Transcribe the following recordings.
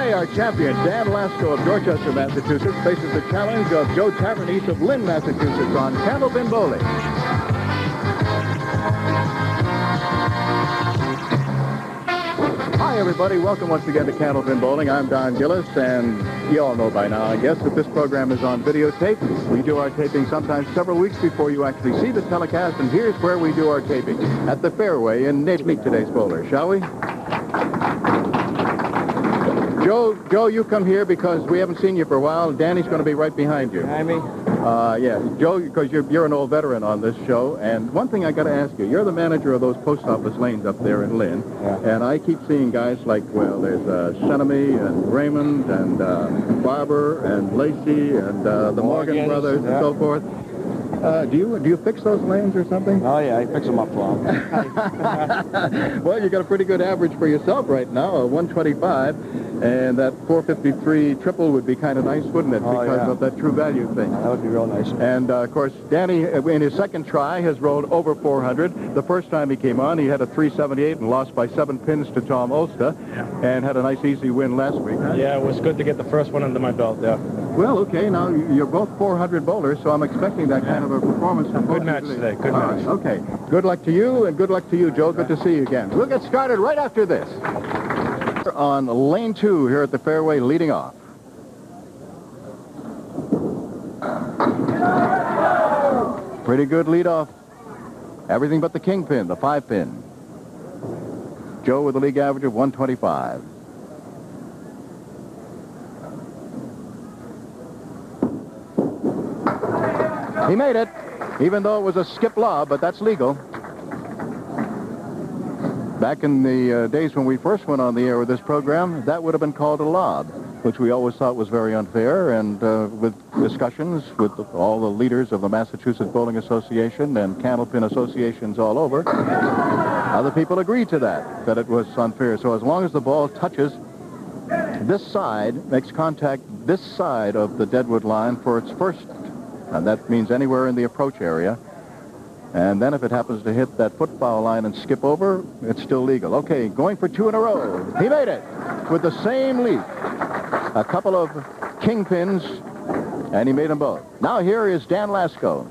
Today, our champion, Dan Lasko of Dorchester, Massachusetts, faces the challenge of Joe Tavernise of Lynn, Massachusetts on Candlepin Bowling. Hi, everybody. Welcome once again to Candlepin Bowling. I'm Don Gillis, and you all know by now, I guess, that this program is on videotape. We do our taping sometimes several weeks before you actually see the telecast, and here's where we do our taping, at the Fairway in Nate Meet today's bowler, shall we? Joe, you come here because we haven't seen you for a while. Danny's going to be right behind you. Behind me? Yeah, Joe, because you're an old veteran on this show. And one thing I got to ask you, you're the manager of those post office lanes up there in Lynn. Yeah. And I keep seeing guys like, well, there's Shenemy and Raymond and Barber and Lacey and the Morgan brothers and so forth. Do you fix those lanes or something? Oh, yeah, I fix them up for them. Well, you got a pretty good average for yourself right now, a 125, and that 453 triple would be kind of nice, wouldn't it? Because of that true value thing. That would be real nice. And, of course, Danny, in his second try, has rolled over 400. The first time he came on, he had a 378 and lost by 7 pins to Tom Olsta, and had a nice, easy win last week. Huh? Yeah, it was good to get the first one under my belt, yeah. Well, okay, now you're both 400 bowlers, so I'm expecting that kind of a performance from both Good match today, good All match. right, okay. Good luck to you, and good luck to you, Joe. Good to see you again. We'll get started right after this. On lane 2 here at the fairway, leading off. Pretty good lead off. Everything but the kingpin, the 5-pin. Joe with a league average of 125. He made it, even though it was a skip lob, but that's legal. Back in the days when we first went on the air with this program, that would have been called a lob, which we always thought was very unfair, and with discussions with all the leaders of the Massachusetts Bowling Association and Candlepin associations all over, other people agreed to that it was unfair. So as long as the ball touches this side, makes contact this side of the deadwood line for its first, and that means anywhere in the approach area. And then if it happens to hit that foot foul line and skip over, it's still legal. Okay, going for 2 in a row. He made it with the same leap. A couple of kingpins, and he made them both. Now here is Dan Lasko.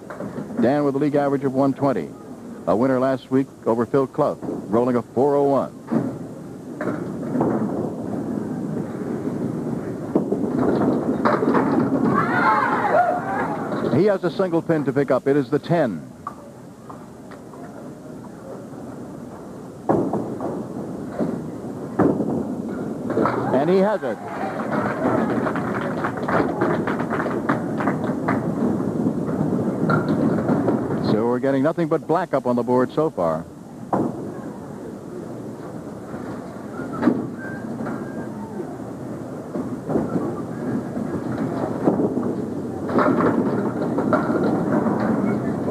Dan with a league average of 120. A winner last week over Phil Clough, rolling a 401. He has a single pin to pick up. It is the 10. And he has it. So we're getting nothing but black up on the board so far.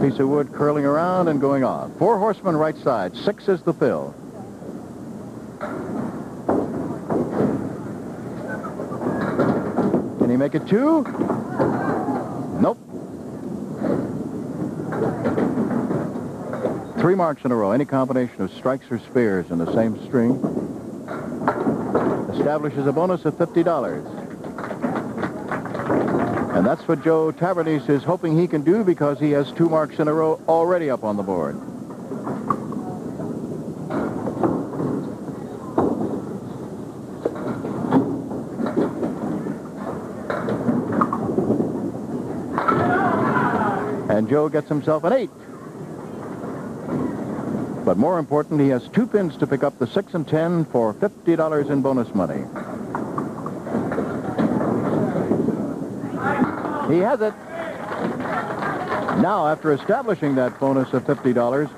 Piece of wood curling around and going on. 4 horsemen right side. 6 is the fill. Can he make it 2? Nope. 3 marks in a row. Any combination of strikes or spares in the same string establishes a bonus of $50. And that's what Joe Tavernise is hoping he can do, because he has 2 marks in a row already up on the board. And Joe gets himself an 8. But more important, he has 2 pins to pick up the 6 and 10 for $50 in bonus money. He has it. Now, after establishing that bonus of $50,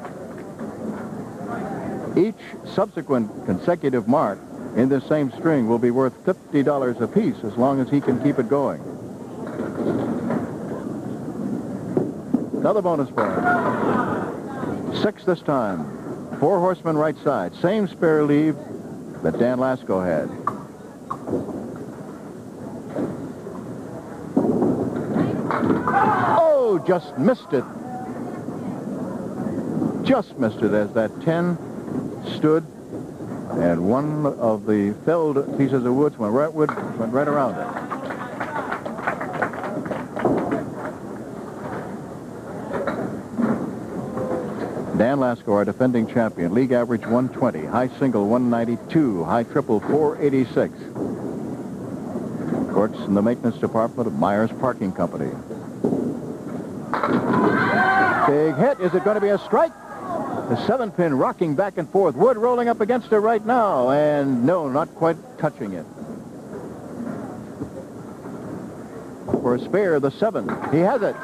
each subsequent consecutive mark in this same string will be worth $50 apiece, as long as he can keep it going. Another bonus for him. 6 this time. 4 horsemen right side. Same spare leave that Dan Lasko had. Oh, just missed it. Just missed it as that 10 stood And one of the felled pieces of wood went right around it. Dan Lasko, our defending champion. League average 120, high single 192, high triple 486. Works in the maintenance department of Myers Parking Company. Big hit. Is it going to be a strike? The 7-pin rocking back and forth. Wood rolling up against it right now. And no, not quite touching it. For a spare, the 7. He has it.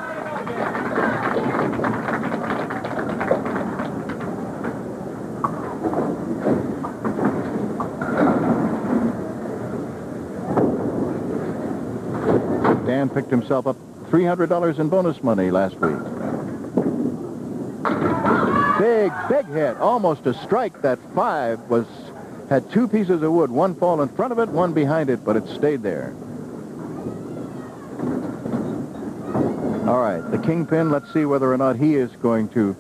Dan picked himself up $300 in bonus money last week. Big hit. Almost a strike. That 5 had 2 pieces of wood. One fall in front of it, one behind it, but it stayed there. All right, the kingpin, let's see whether or not he is going to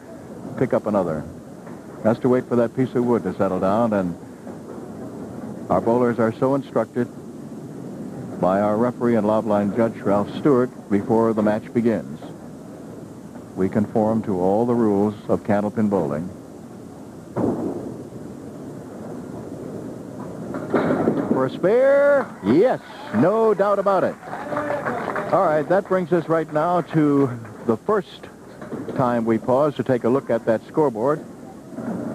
pick up another. Has to wait for that piece of wood to settle down, and our bowlers are so instructed by our referee and lob line judge, Ralph Stewart, before the match begins. We conform to all the rules of candlepin bowling. For a spare, yes, no doubt about it. All right, that brings us right now to the first time we pause to take a look at that scoreboard.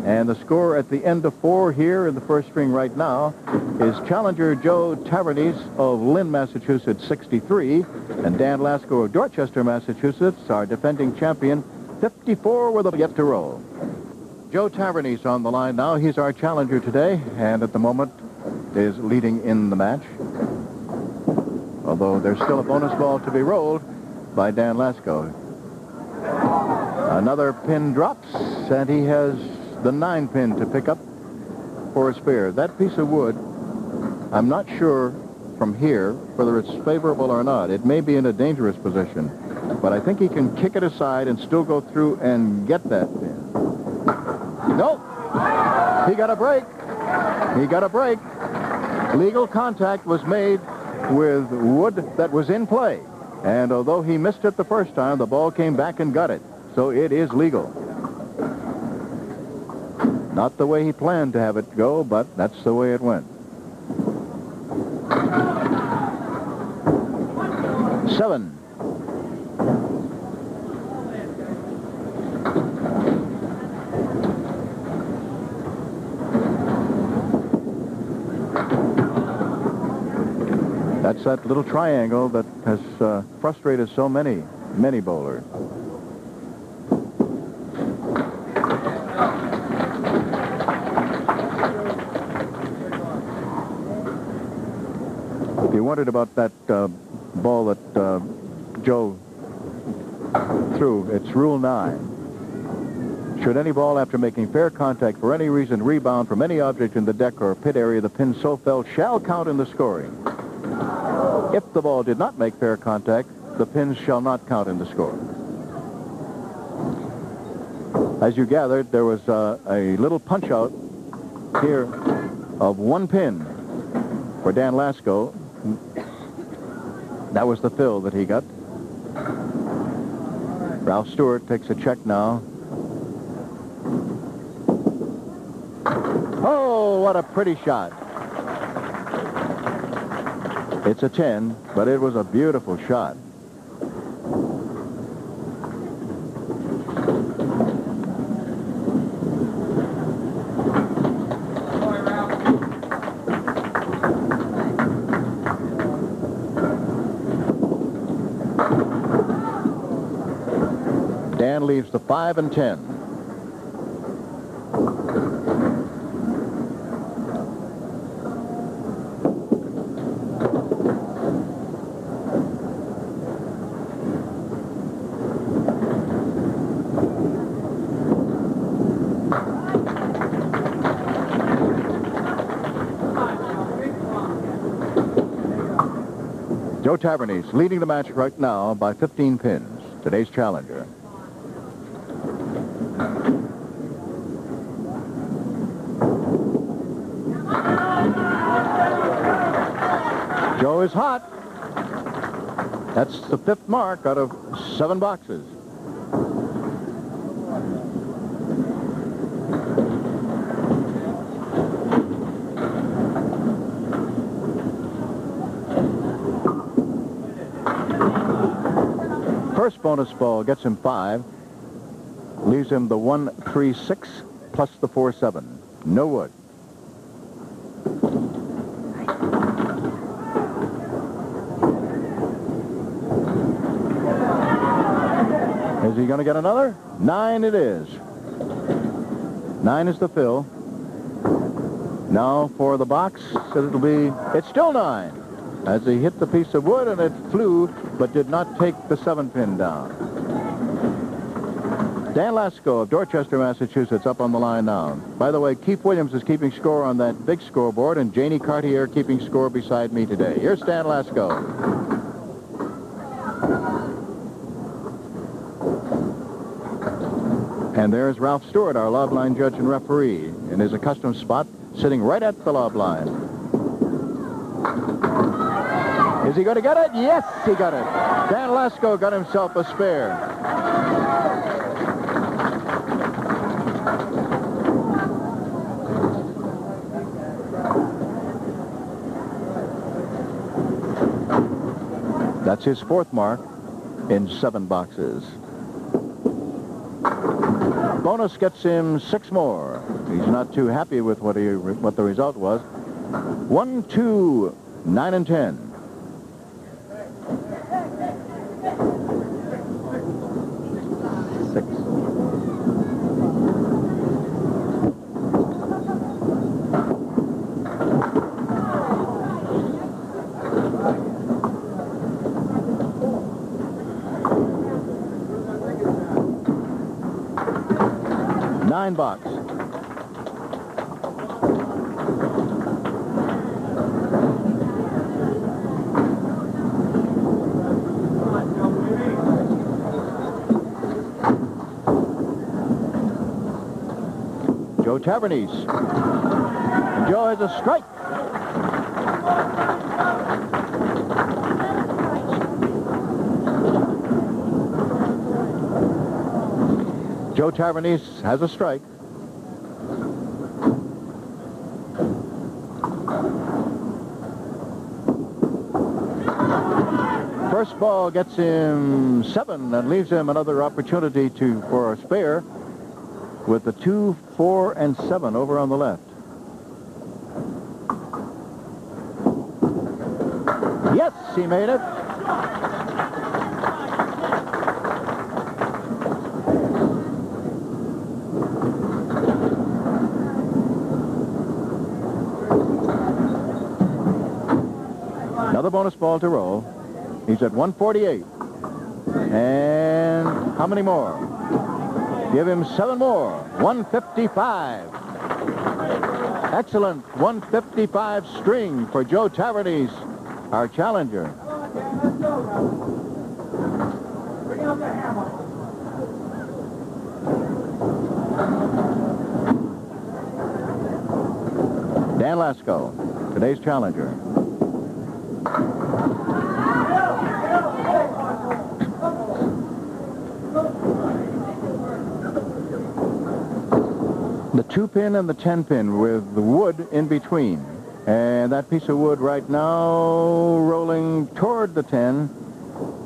And the score at the end of 4 here in the first string right now is challenger Joe Tavernese of Lynn, Massachusetts, 63, and Dan Lasko of Dorchester, Massachusetts, our defending champion, 54 with a yet to roll. Joe Tavernese on the line now. He's our challenger today, and at the moment is leading in the match. Although there's still a bonus ball to be rolled by Dan Lasko. Another pin drops, and he has the 9-pin to pick up for a spare. That piece of wood, I'm not sure from here whether it's favorable or not. It may be in a dangerous position, but I think he can kick it aside and still go through and get that pin. Nope. He got a break. He got a break. Legal contact was made with wood that was in play. And although he missed it the first time, the ball came back and got it. So it is legal. Not the way he planned to have it go, but that's the way it went. 7. That's that little triangle that has frustrated so many bowlers. If you wondered about that ball that Joe threw, it's Rule 9. Should any ball, after making fair contact for any reason, rebound from any object in the deck or pit area, the pin so fell shall count in the scoring. If the ball did not make fair contact, the pins shall not count in the score. As you gathered, there was a little punch-out here of 1 pin for Dan Lasko. That was the fill that he got. Ralph Stewart takes a check now. Oh, what a pretty shot. It's a 10, but it was a beautiful shot. Dan leaves the 5 and 10. Joe Tavernese leading the match right now by 15 pins. Today's challenger. Joe is hot. That's the 5th mark out of 7 boxes. First bonus ball gets him 5. Leaves him the 1-3-6 plus the 4-7. No wood. Is he going to get another? 9 it is. 9 is the fill. Now for the box, it's still 9. As he hit the piece of wood and it flew, but did not take the 7-pin down. Dan Lasko of Dorchester, Massachusetts, up on the line now. By the way, Keith Williams is keeping score on that big scoreboard, and Janie Cartier keeping score beside me today. Here's Dan Lasko. And there's Ralph Stewart, our lob line judge and referee, in his accustomed spot, sitting right at the lob line. Is he going to get it? Yes, he got it. Dan Lasko got himself a spare. That's his 4th mark in 7 boxes. Bonus gets him 6 more. He's not too happy with what the result was. 1, 2, 9, and 10. Box. Joe Tavernese. Joe has a strike. Joe Tavernese has a strike. First ball gets him 7 and leaves him another opportunity for a spare with the 2, 4, and 7 over on the left. Yes, he made it. Another bonus ball to roll. He's at 148. And how many more? Give him 7 more. 155. Excellent 155 string for Joe Tavernese, our challenger. Bring out the hammer. Dan Lasko, today's challenger. The 2-pin and the 10-pin with the wood in between. And that piece of wood right now rolling toward the 10,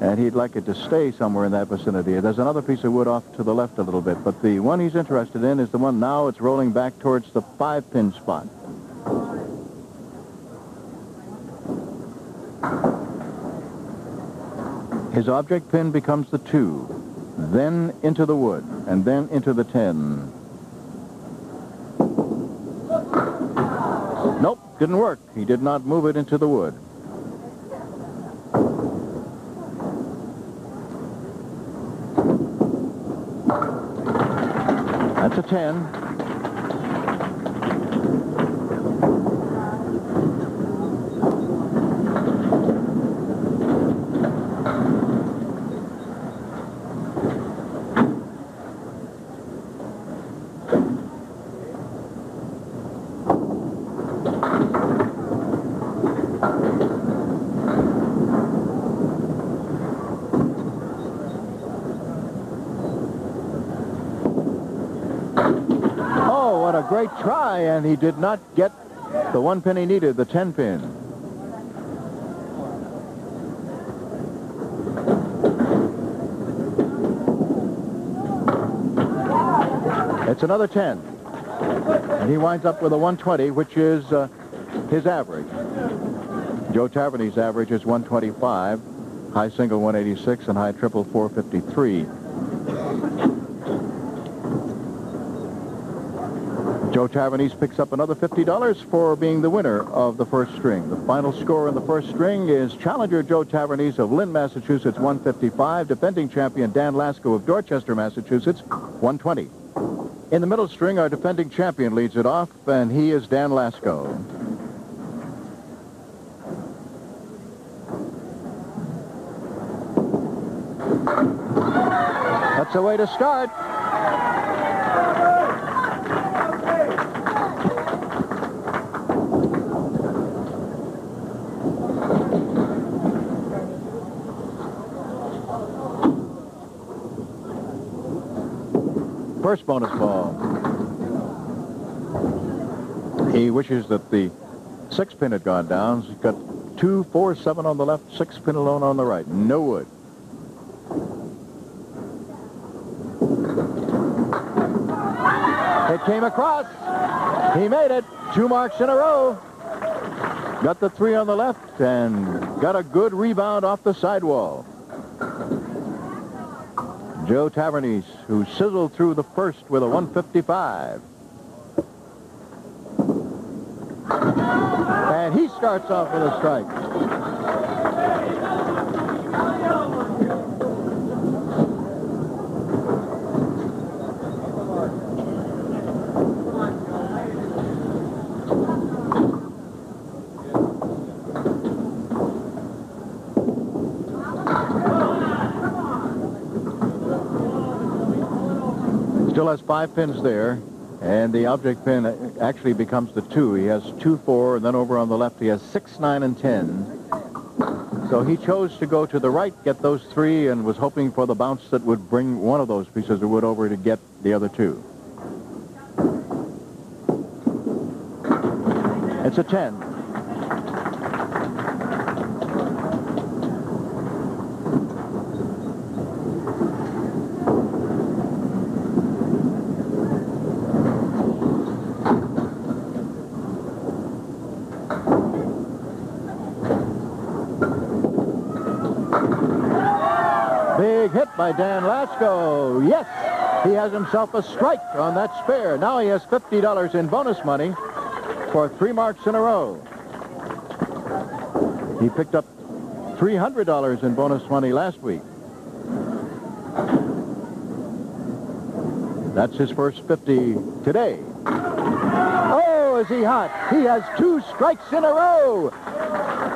and he'd like it to stay somewhere in that vicinity. There's another piece of wood off to the left a little bit, but the one he's interested in is the one now it's rolling back towards the 5-pin spot. His object pin becomes the 2, then into the wood, and then into the 10. Nope, didn't work. He did not move it into the wood. That's a 10. great try, and he did not get the 1 pin he needed, the 10 pin. It's another 10. And he winds up with a 120, which is his average. Joe Taverny's average is 125, high single 186, and high triple 453. Joe Taverny's picks up another $50 for being the winner of the first string. The final score in the first string is challenger Joe Taverny's of Lynn, Massachusetts, 155. Defending champion Dan Lasko of Dorchester, Massachusetts, 120. In the middle string, our defending champion leads it off, and he is Dan Lasko. That's the way to start. First bonus ball. He wishes that the 6 pin had gone down. He's got 2, 4, 7 on the left, 6 pin alone on the right. No wood. It came across. He made it. 2 marks in a row. Got the 3 on the left and got a good rebound off the sidewall. Joe Taverny's, who sizzled through the first with a 155. And he starts off with a strike. Still has 5 pins there, and the object pin actually becomes the 2. He has 2, 4, and then over on the left he has 6, 9, and 10. So he chose to go to the right, get those 3, and was hoping for the bounce that would bring one of those pieces of wood over to get the other 2. It's a 10. Big hit by Dan Lasko. Yes, he has himself a strike on that spare. Now he has $50 in bonus money for 3 marks in a row. He picked up $300 in bonus money last week. That's his first 50 today. Oh, is he hot? He has 2 strikes in a row.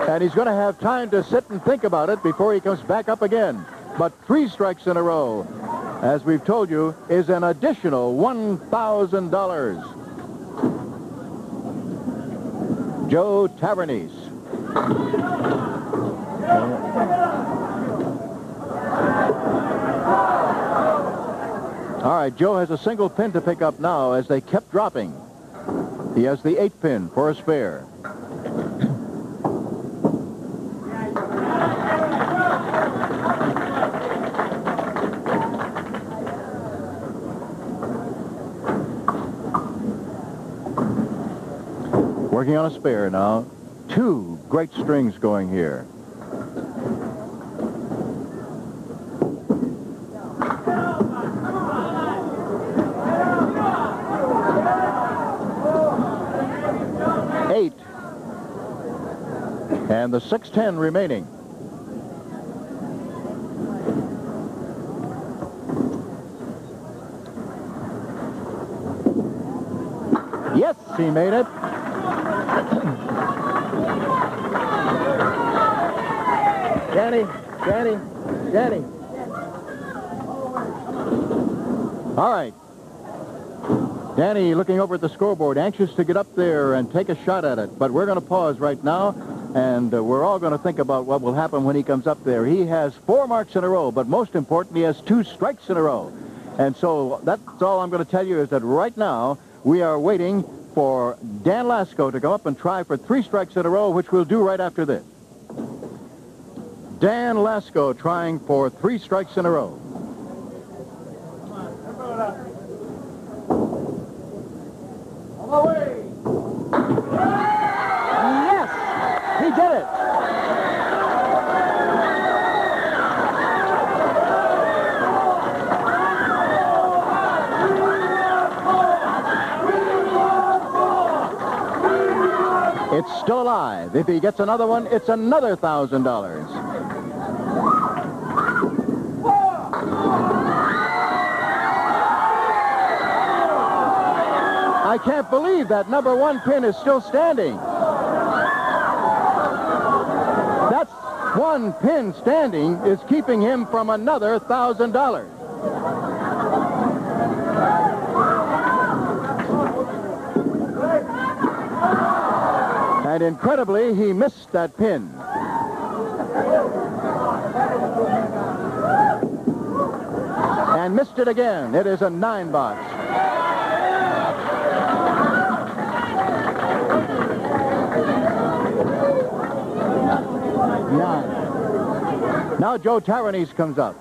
And he's going to have time to sit and think about it before he comes back up again. But 3 strikes in a row, as we've told you, is an additional $1,000. Joe Taverny's. All right, Joe has a single pin to pick up now as they kept dropping. He has the 8 pin for a spare. Working on a spare now. 2 great strings going here. Eight. And the 610 remaining. Yes, he made it. Danny. All right. Danny looking over at the scoreboard, anxious to get up there and take a shot at it. But we're going to pause right now, and we're all going to think about what will happen when he comes up there. He has 4 marks in a row, but most important, he has 2 strikes in a row. And so that's all I'm going to tell you is that right now, We are waiting for Dan Lasko to go up and try for 3 strikes in a row, which we'll do right after this. Dan Lasko trying for 3 strikes in a row. Yes! He did it! It's still alive. If he gets another one, it's another $1,000. I can't believe that number 1 pin is still standing. That's 1 pin standing is keeping him from another $1,000. And incredibly, he missed that pin. And missed it again. It is a 9 box. Now Joe Taranis comes up.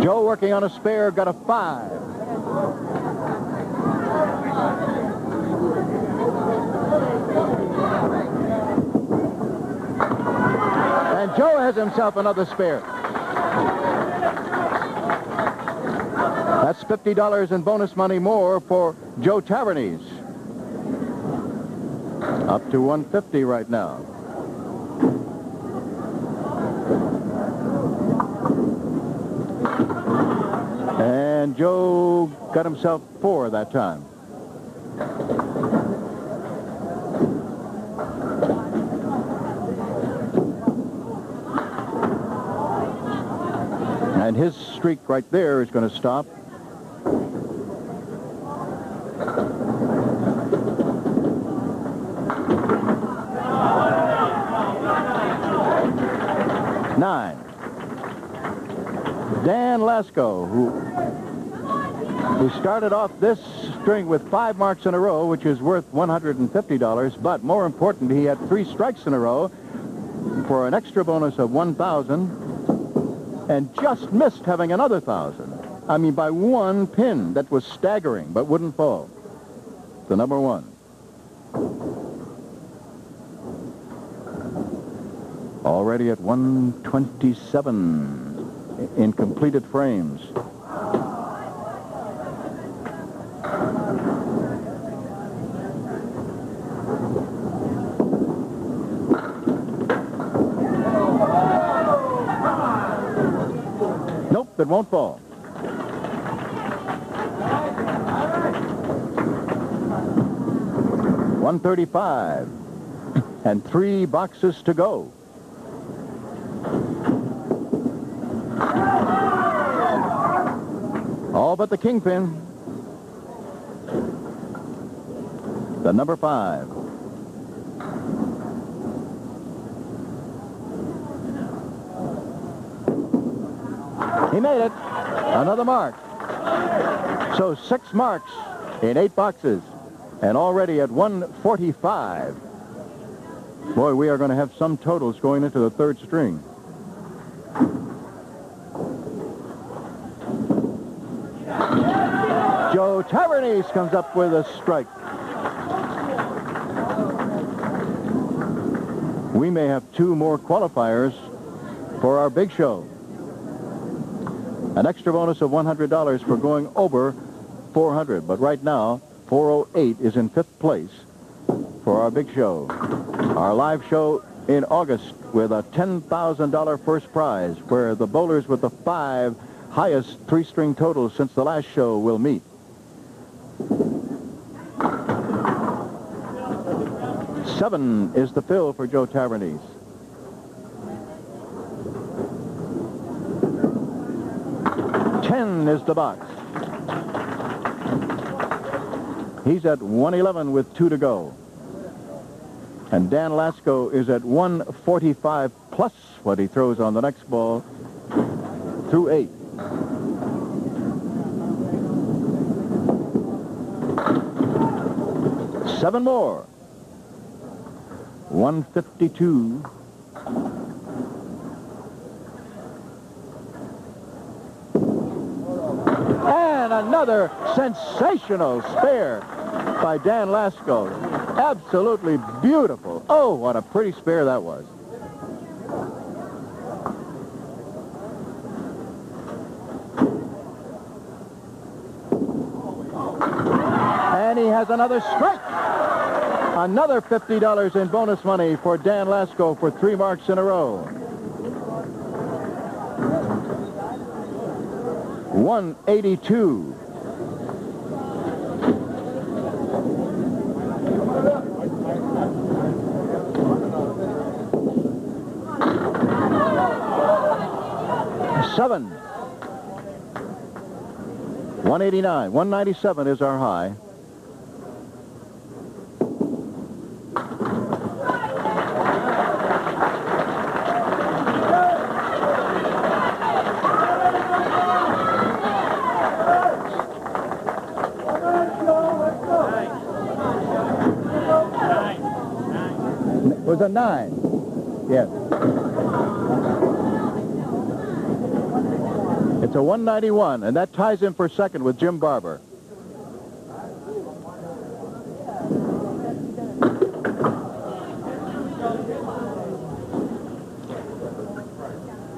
Joe working on a spare, got a 5. And Joe has himself another spare. That's $50 in bonus money more for Joe Taranis. Up to $150 right now. And Joe got himself 4 that time. And his streak right there is going to stop. Dan Lasko, who started off this string with 5 marks in a row, which is worth $150, but more important, he had 3 strikes in a row for an extra bonus of $1,000 and just missed having another $1,000. I mean, by 1 pin. That was staggering, but wouldn't fall. The number 1. Already at 127 in completed frames. Nope, it won't fall. $135 and 3 boxes to go. All but the kingpin. The number 5. He made it. Another mark. So 6 marks in 8 boxes. And already at 145. Boy, we are going to have some totals going into the 3rd string. Joe Taranis comes up with a strike. We may have 2 more qualifiers for our big show. An extra bonus of $100 for going over 400. But right now, 408 is in 5th place for our big show. Our live show in August with a $10,000 first prize, where the bowlers with the 5 highest 3-string totals since the last show will meet. $7 is the fill for Joe Taranis. $10 is the box. He's at 111 with 2 to go. And Dan Lasko is at 145 plus what he throws on the next ball through 8. 7 more. 152. And another sensational spare by Dan Lasko. Absolutely beautiful. Oh, what a pretty spare that was. And he has another strike. Another $50 in bonus money for Dan Lasko for 3 marks in a row. 182. Seven. 189. 197 is our high. It was a 9. Yes. It's a 191, and that ties him for second with Jim Barber.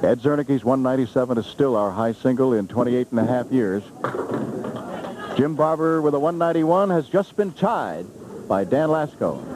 Ed Zernicke's 197 is still our high single in 28.5 years. Jim Barber with a 191 has just been tied by Dan Lasko.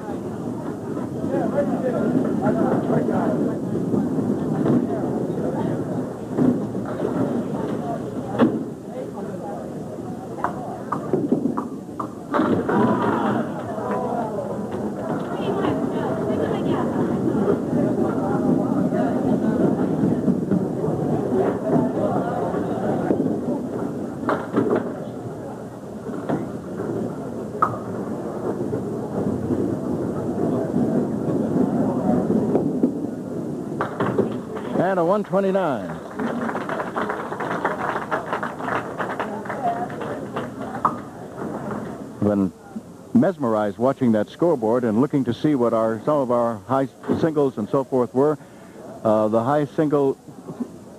And a 129. Been mesmerized watching that scoreboard and looking to see what some of our high singles and so forth were. The high single,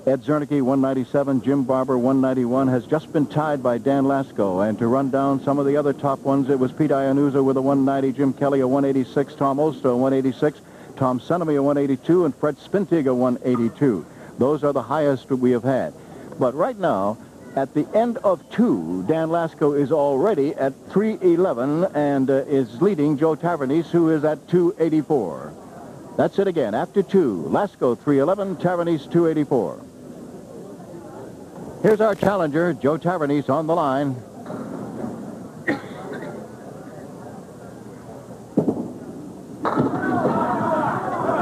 Ed Zernicke, 197, Jim Barber, 191, has just been tied by Dan Lasko. And to run down some of the other top ones, it was Pete Iannusa with a 190, Jim Kelly a 186, Tom Oster a 186, Tom Senemy a 182, and Fred Spintig a 182. Those are the highest we have had. But right now, at the end of 2, Dan Lasko is already at 311 and is leading Joe Tavernese, who is at 284. That's it again. After 2, Lasko 311, Tavernese 284. Here's our challenger, Joe Tavernese, on the line.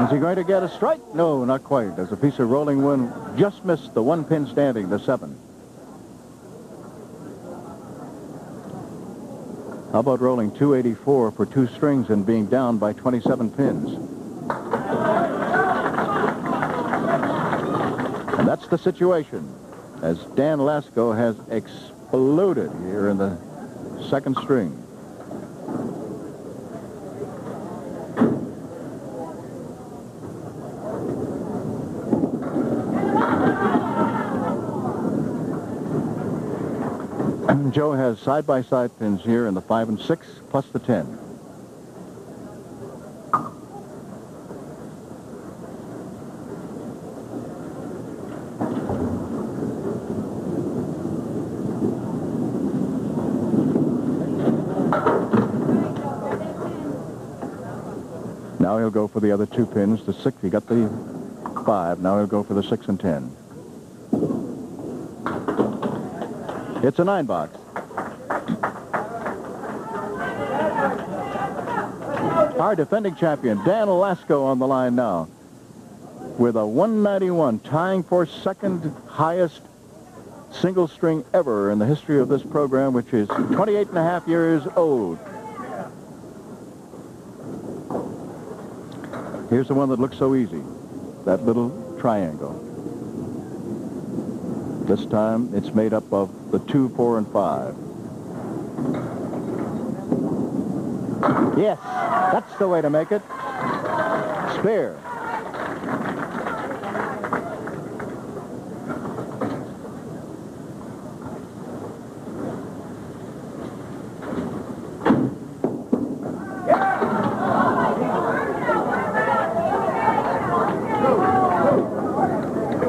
Is he going to get a strike? No, not quite. There's a piece of rolling wind. Just missed the 1 pin standing, the 7. How about rolling 284 for 2 strings and being down by 27 pins? And that's the situation, as Dan Lasko has exploded here in the 2nd string. Joe has side-by-side pins here in the 5 and 6, plus the 10. Now he'll go for the other 2 pins. The 6, he got the 5. Now he'll go for the 6 and 10. It's a 9 box. Our defending champion, Dan Lasko, on the line now with a 191, tying for 2nd highest single string ever in the history of this program, which is 28.5 years old. Here's the one that looks so easy, that little triangle. This time it's made up of the 2, 4, and 5. Yes, that's the way to make it. Spear.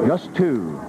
Just two.